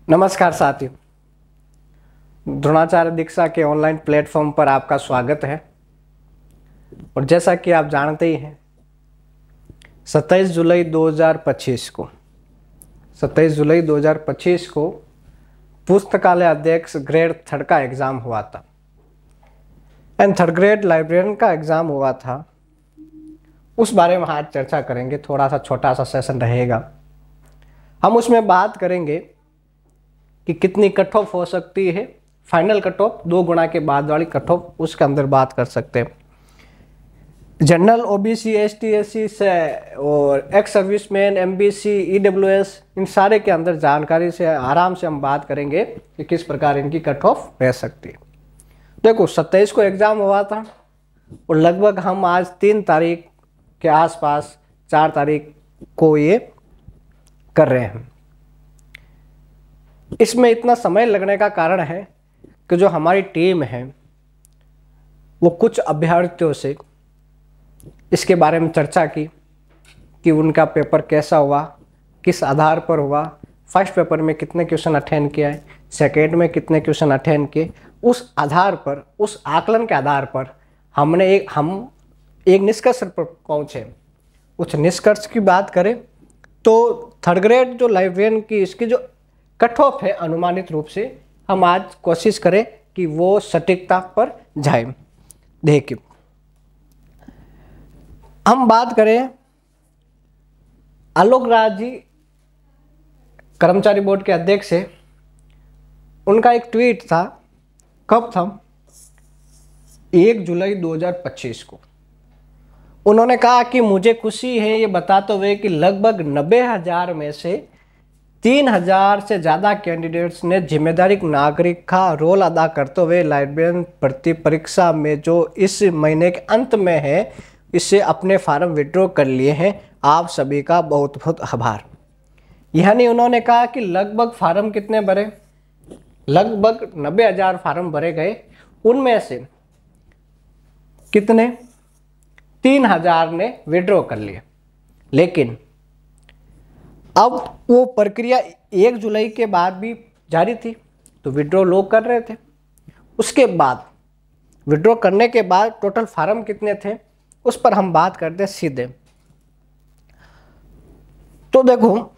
नमस्कार साथियों, द्रोणाचार्य दीक्षा के ऑनलाइन प्लेटफॉर्म पर आपका स्वागत है। और जैसा कि आप जानते ही हैं, 27 जुलाई 2025 को पुस्तकालय अध्यक्ष ग्रेड 3 का एग्ज़ाम हुआ था एंड थर्ड ग्रेड लाइब्रेरियन का एग्ज़ाम हुआ था। उस बारे में आज चर्चा करेंगे। थोड़ा सा छोटा सा सेशन रहेगा। हम उसमें बात करेंगे कि कितनी कट ऑफ हो सकती है, फाइनल कट ऑफ 2 गुना के बाद वाली कट ऑफ, उसके अंदर बात कर सकते हैं। जनरल, ओबीसी, एसटी, एससी से और एक्स सर्विसमैन, एमबीसी, ईडब्ल्यूएस, इन सारे के अंदर जानकारी से आराम से हम बात करेंगे कि किस प्रकार इनकी कट ऑफ रह सकती है। देखो, 27 को एग्ज़ाम हुआ था और लगभग हम आज 3 तारीख के आसपास 4 तारीख को ये कर रहे हैं। इसमें इतना समय लगने का कारण है कि जो हमारी टीम है वो कुछ अभ्यर्थियों से इसके बारे में चर्चा की कि उनका पेपर कैसा हुआ, किस आधार पर हुआ, फर्स्ट पेपर में कितने क्वेश्चन अटेंड किया है, सेकेंड में कितने क्वेश्चन अटेंड किए। उस आधार पर, उस आकलन के आधार पर हम एक निष्कर्ष पर पहुँचे। उस निष्कर्ष की बात करें तो थर्ड ग्रेड जो लाइब्रेरियन की इसकी जो कट ऑफ है, अनुमानित रूप से हम आज कोशिश करें कि वो सटीकता पर जाए। देखिए, हम बात करें आलोक राज जी, कर्मचारी बोर्ड के अध्यक्ष है। उनका एक ट्वीट था, कब था? 1 जुलाई 2025 को। उन्होंने कहा कि मुझे खुशी है ये बताते हुए कि लगभग 90,000 में से 3,000 से ज़्यादा कैंडिडेट्स ने जिम्मेदारी नागरिक का रोल अदा करते हुए लाइब्रेरियन भर्ती परीक्षा में जो इस महीने के अंत में है, इससे अपने फार्म विड्रॉ कर लिए हैं। आप सभी का बहुत बहुत आभार। यानी उन्होंने कहा कि लगभग फार्म कितने भरे? लगभग 90,000 फार्म भरे गए। उनमें से कितने? 3,000 ने विड्रॉ कर लिए। लेकिन अब वो प्रक्रिया 1 जुलाई के बाद भी जारी थी, तो विड्रॉ लोग कर रहे थे। उसके बाद विड्रॉ करने के बाद टोटल फार्म कितने थे, उस पर हम बात करते हैं सीधे। तो देखो,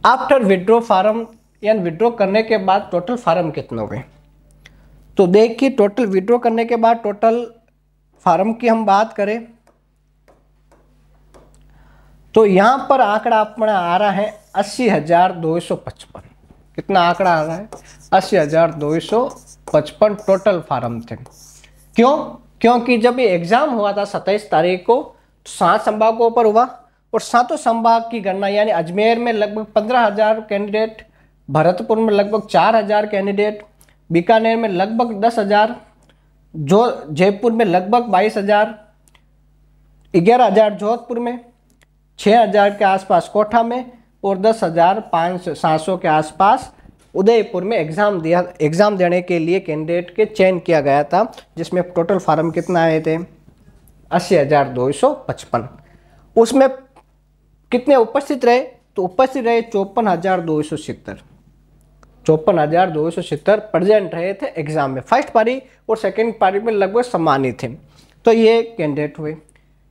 आफ्टर विड्रॉ फार्म यानी विड्रॉ करने के बाद टोटल फार्म कितने हुए। तो देखिए, टोटल विड्रॉ करने के बाद टोटल फार्म की हम बात करें तो यहाँ पर आंकड़ा अपना आ रहा है 80,255। कितना आंकड़ा आ रहा है? 80,255 टोटल फार्म थे। क्यों? क्योंकि जब ये एग्जाम हुआ था 27 तारीख को, तो 7 संभागों पर हुआ और 7 संभाग की गणना, यानी अजमेर में लगभग 15,000 कैंडिडेट, भरतपुर में लगभग 4,000 कैंडिडेट, बीकानेर में लगभग 10,000, जो जयपुर में लगभग 22,000, 11,000 जोधपुर में, 6,000 के आसपास कोटा में और 10,700 के आसपास उदयपुर में एग्ज़ाम देने के लिए कैंडिडेट के चयन किया गया था, जिसमें टोटल फार्म कितना आए थे? 80,255। उसमें कितने उपस्थित रहे? तो उपस्थित रहे 54,270। 54,270 प्रेजेंट रहे थे एग्जाम में। फर्स्ट पारी और सेकेंड पारी में लगभग समान ही थे। तो ये कैंडिडेट हुए।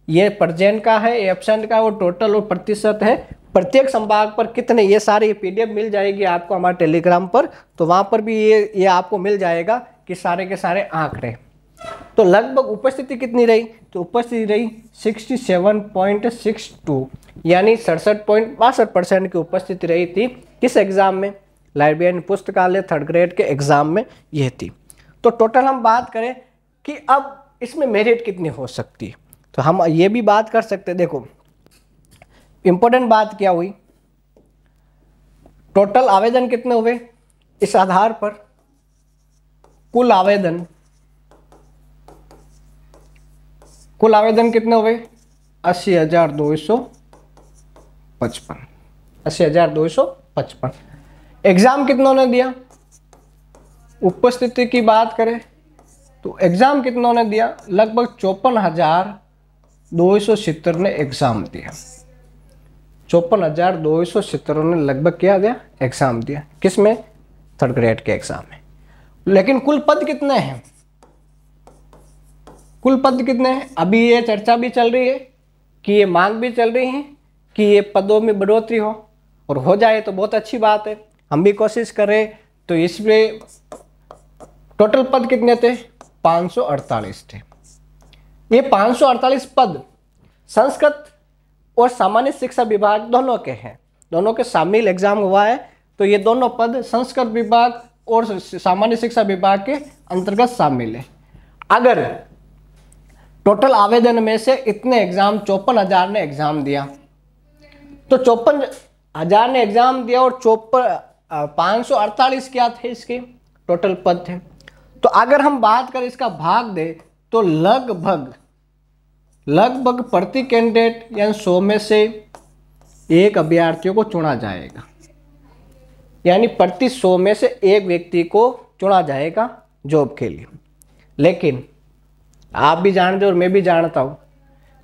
ये प्रेजेंट का है, एब्सेंट का, वो टोटल और प्रतिशत है। प्रत्येक संभाग पर कितने, ये सारी पीडीएफ मिल जाएगी आपको हमारे टेलीग्राम पर, तो वहाँ पर भी ये आपको मिल जाएगा कि सारे के सारे आंकड़े। तो लगभग उपस्थिति कितनी रही? तो उपस्थिति रही 67.62, यानी 67.62% की उपस्थिति रही थी। किस एग्जाम में? लाइब्रेरियन पुस्तकालय थर्ड ग्रेड के एग्जाम में यह थी। तो टोटल हम बात करें कि अब इसमें मेरिट कितनी हो सकती है, तो हम ये भी बात कर सकते हैं। देखो, इंपॉर्टेंट बात क्या हुई, टोटल आवेदन कितने हुए, इस आधार पर कुल आवेदन कितने हुए? 80,255। 80,255। एग्जाम कितनों ने दिया? उपस्थिति की बात करें तो एग्जाम कितनों ने दिया? लगभग 54,270 ने एग्जाम दिया। 54,270 ने लगभग क्या दिया, एग्जाम दिया। किस में, थर्ड ग्रेड के एग्जाम में। लेकिन कुल पद कितने हैं, कुल पद कितने हैं? अभी ये चर्चा भी चल रही है कि ये मांग भी चल रही है कि ये पदों में बढ़ोतरी हो, और हो जाए तो बहुत अच्छी बात है, हम भी कोशिश करें। तो इसमें टोटल पद कितने थे, 548 थे। ये 548 पद संस्कृत और सामान्य शिक्षा विभाग दोनों के हैं, दोनों के शामिल एग्जाम हुआ है। तो ये दोनों पद संस्कृत विभाग और सामान्य शिक्षा विभाग के अंतर्गत शामिल है। अगर टोटल आवेदन में से इतने एग्जाम 54,000 ने एग्जाम दिया, तो 54,000 ने एग्जाम दिया और 548 क्या थे, इसके टोटल पद थे। तो अगर हम बात करें इसका भाग दे, तो लगभग प्रति कैंडिडेट यानी 100 में से एक अभ्यर्थियों को चुना जाएगा, यानी प्रति 100 में से एक व्यक्ति को चुना जाएगा जॉब के लिए। लेकिन आप भी जानते हो और मैं भी जानता हूँ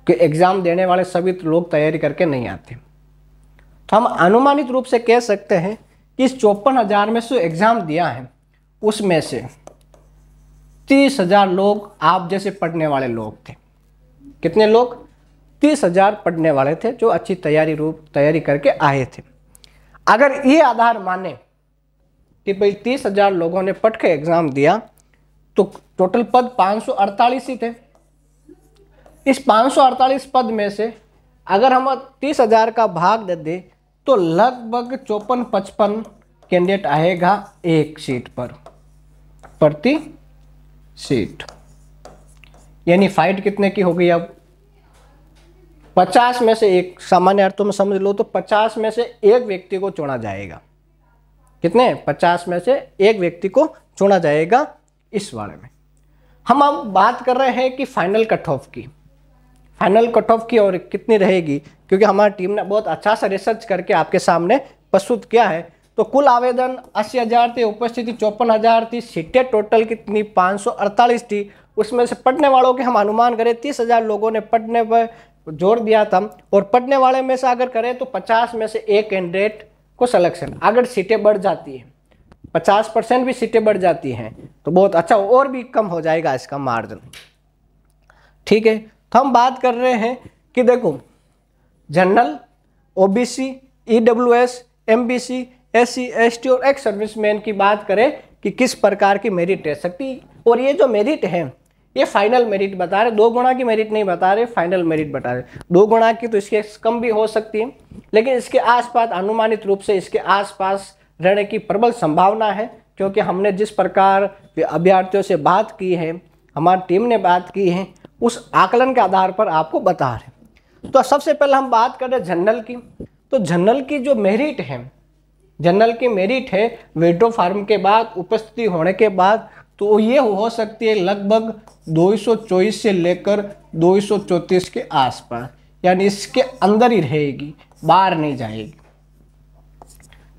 कि एग्ज़ाम देने वाले सभी लोग तैयारी करके नहीं आते। तो हम अनुमानित रूप से कह सकते हैं कि इस 54,000 में से एग्ज़ाम दिया है, उसमें से 30,000 लोग आप जैसे पढ़ने वाले लोग थे। कितने लोग, 30,000 पढ़ने वाले थे जो अच्छी तैयारी करके आए थे। अगर ये आधार माने कि भाई 30,000 लोगों ने पढ़ के एग्ज़ाम दिया, तो टोटल पद 548 ही थे। इस 548 पद में से अगर हम 30,000 का भाग दे दें, तो लगभग 54-55 कैंडिडेट आएगा एक सीट पर, प्रति सीट। यानी फाइट कितने की हो गई, अब 50 में से एक, सामान्य अर्थों में समझ लो तो 50 में से एक व्यक्ति को चुना जाएगा। कितने, 50 में से एक व्यक्ति को चुना जाएगा। इस बारे में हम अब बात कर रहे हैं कि फाइनल कट ऑफ की, फाइनल कट ऑफ की और कितनी रहेगी, क्योंकि हमारी टीम ने बहुत अच्छा सा रिसर्च करके आपके सामने प्रस्तुत किया है। तो कुल आवेदन 80,000 थे, उपस्थिति 54,000 थी, सीटें टोटल कितनी 548 थी। उसमें से पढ़ने वालों के हम अनुमान करें 30,000 लोगों ने पढ़ने पर जोर दिया था, और पढ़ने वाले में से अगर करें तो 50 में से एक कैंडिडेट को सिलेक्शन। अगर सीटें बढ़ जाती हैं, 50% भी सीटें बढ़ जाती हैं तो बहुत अच्छा, और भी कम हो जाएगा इसका मार्जिन। ठीक है, तो हम बात कर रहे हैं कि देखो general, OBC, EWS, MBC, SC, ST और एक्स सर्विसमैन की बात करें कि किस प्रकार की मेरिट रह सकती। और ये जो मेरिट है ये फाइनल मेरिट बता रहे, 2 गुना की मेरिट नहीं बता रहे, फाइनल मेरिट बता रहे। 2 गुना की तो इसके कम भी हो सकती है, लेकिन इसके आसपास अनुमानित रूप से इसके आसपास रहने की प्रबल संभावना है, क्योंकि हमने जिस प्रकार अभ्यर्थियों से बात की है, हमारी टीम ने बात की है, उस आकलन के आधार पर आपको बता रहे। तो सबसे पहले हम बात करें जनरल की। तो जनरल की जो मेरिट है, जनरल की मेरिट है वेटो फार्म के बाद, उपस्थिति होने के बाद, तो ये हो सकती है लगभग 224 से लेकर 234 के आसपास, यानी इसके अंदर ही रहेगी, बाहर नहीं जाएगी।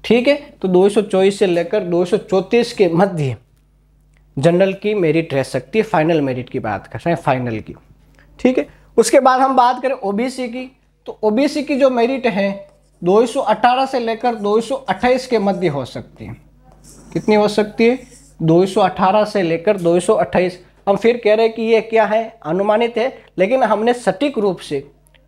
ठीक है, तो 224 से लेकर 234 के मध्य जनरल की मेरिट रह सकती है। फाइनल मेरिट की बात कर रहे हैं, फाइनल की। ठीक है, उसके बाद हम बात करें ओबीसी की। तो ओबीसी की जो मेरिट है 218 से लेकर 228 के मध्य हो सकती है। कितनी हो सकती है, 218 से लेकर 228। हम फिर कह रहे हैं कि ये क्या है, अनुमानित है, लेकिन हमने सटीक रूप से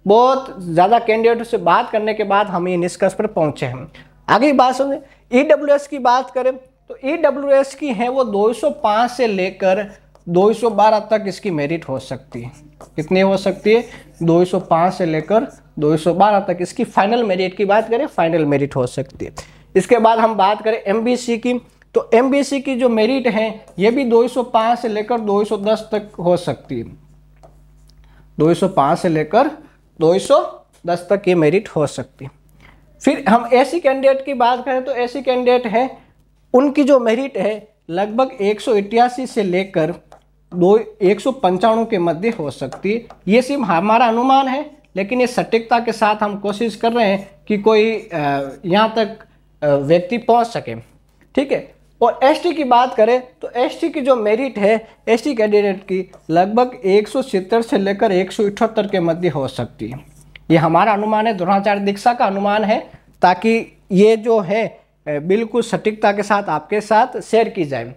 बहुत ज़्यादा कैंडिडेट से बात करने के बाद हम ये निष्कर्ष पर पहुंचे हैं। आगे बात सुनिए, ईडब्ल्यूएस की बात करें तो ईडब्ल्यूएस की है वो 205 से लेकर 212 तक इसकी मेरिट हो सकती है। कितनी हो सकती है, 205 से लेकर 212 तक इसकी फाइनल मेरिट की बात करें, फाइनल मेरिट हो सकती है। इसके बाद हम बात करें एमबीसी की। तो एमबीसी की जो मेरिट है ये भी 205 से लेकर 210 तक हो सकती है। 205 से लेकर 210 तक ये मेरिट हो सकती है। फिर हम एसी कैंडिडेट की बात करें तो एसी कैंडिडेट हैं, उनकी जो मेरिट है लगभग 188 से लेकर 195 के मध्य हो सकती है। ये सिर्फ हमारा अनुमान है, लेकिन ये सटीकता के साथ हम कोशिश कर रहे हैं कि कोई यहाँ तक व्यक्ति पहुँच सके। ठीक है, और एसटी की बात करें तो एसटी की जो मेरिट है एसटी कैंडिडेट की लगभग 170 से लेकर 178 के मध्य हो सकती है। ये हमारा अनुमान है, द्रोणाचार्य दीक्षा का अनुमान है, ताकि ये जो है बिल्कुल सटीकता के साथ आपके साथ शेयर की जाए।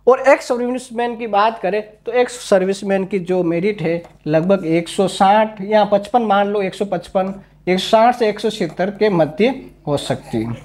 और एक्स सर्विसमैन की बात करें तो एक्स सर्विसमैन की जो मेरिट है लगभग 160 या 55 मान लो, 155, 160 से 170 के मध्य हो सकती है।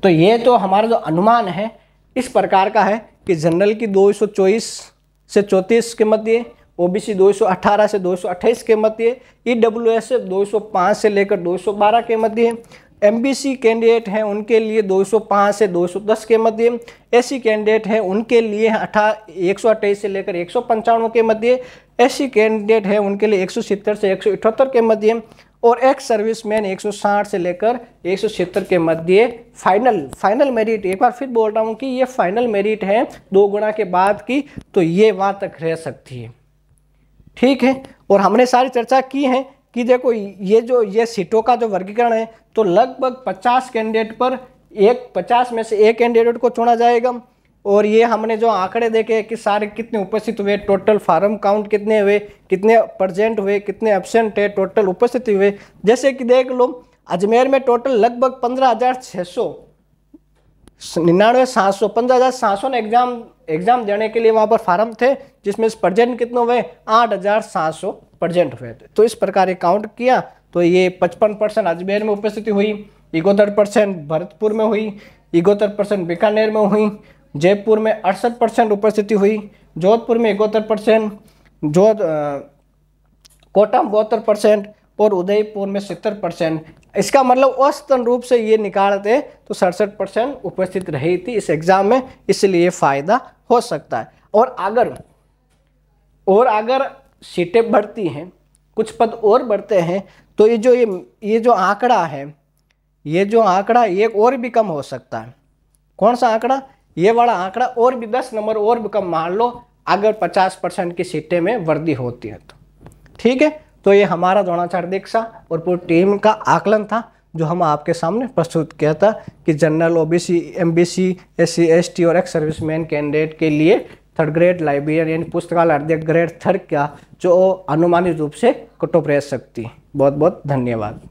तो ये तो हमारा जो अनुमान है इस प्रकार का है कि जनरल की 224 से 34 के मध्य, ओबीसी 218 से 228 के मध्य, ईडब्ल्यूएस 205 से लेकर 212 के मध्य, एमबीसी कैंडिडेट हैं उनके लिए 205 से 210 के मध्य, एससी कैंडिडेट हैं उनके लिए 128 से लेकर 195 के मध्य, एससी कैंडिडेट हैं उनके लिए 170 से 178 के मध्य, और एक्स सर्विसमैन 160 से लेकर 170 के मध्य फाइनल मेरिट। एक बार फिर बोल रहा हूँ कि ये फाइनल मेरिट है 2 गुना के बाद की, तो ये वहाँ तक रह सकती है। ठीक है, और हमने सारी चर्चा की है कि देखो ये सीटों का जो वर्गीकरण है, तो लगभग 50 कैंडिडेट पर 50 में से एक कैंडिडेट को चुना जाएगा। और ये हमने जो आंकड़े देखे कि सारे कितने उपस्थित हुए, टोटल फार्म काउंट कितने हुए, कितने प्रेजेंट हुए, कितने एब्सेंट है, टोटल उपस्थिति हुए। जैसे कि देख लो अजमेर में टोटल लगभग 15,700 ने एग्जाम देने के लिए वहाँ पर फार्म थे, जिसमें प्रेजेंट कितने हुए, 8,700 प्रेजेंट हुए थे। तो इस प्रकार काउंट किया तो ये 55% अजमेर में उपस्थिति हुई, 71% भरतपुर में हुई, 71% बीकानेर में हुई, जयपुर में 68% उपस्थिति हुई, जोधपुर में 71%, कोटा में 72% और उदयपुर में 70%। इसका मतलब औसतन रूप से ये निकालते तो 67% उपस्थित रही थी इस एग्जाम में, इसलिए फायदा हो सकता है। और अगर सीटें बढ़ती हैं, कुछ पद और बढ़ते हैं, तो ये जो आंकड़ा है, ये जो आंकड़ा एक और भी कम हो सकता है। कौन सा आंकड़ा? ये वाला आंकड़ा और भी 10 नंबर और भी कम मान लो, अगर 50% की सीटें में वृद्धि होती है तो। ठीक है, तो ये हमारा द्रोणाचार्य दीक्षा और पूरी टीम का आकलन था जो हम आपके सामने प्रस्तुत किया था कि general, OBC, MBC, SC, ST और एक्स सर्विसमैन कैंडिडेट के लिए थर्ड ग्रेड लाइब्रेरियन यानी पुस्तकालय अध्यक्ष ग्रेड 3 का जो अनुमानित रूप से कट ऑफ रह सकती है। बहुत बहुत धन्यवाद।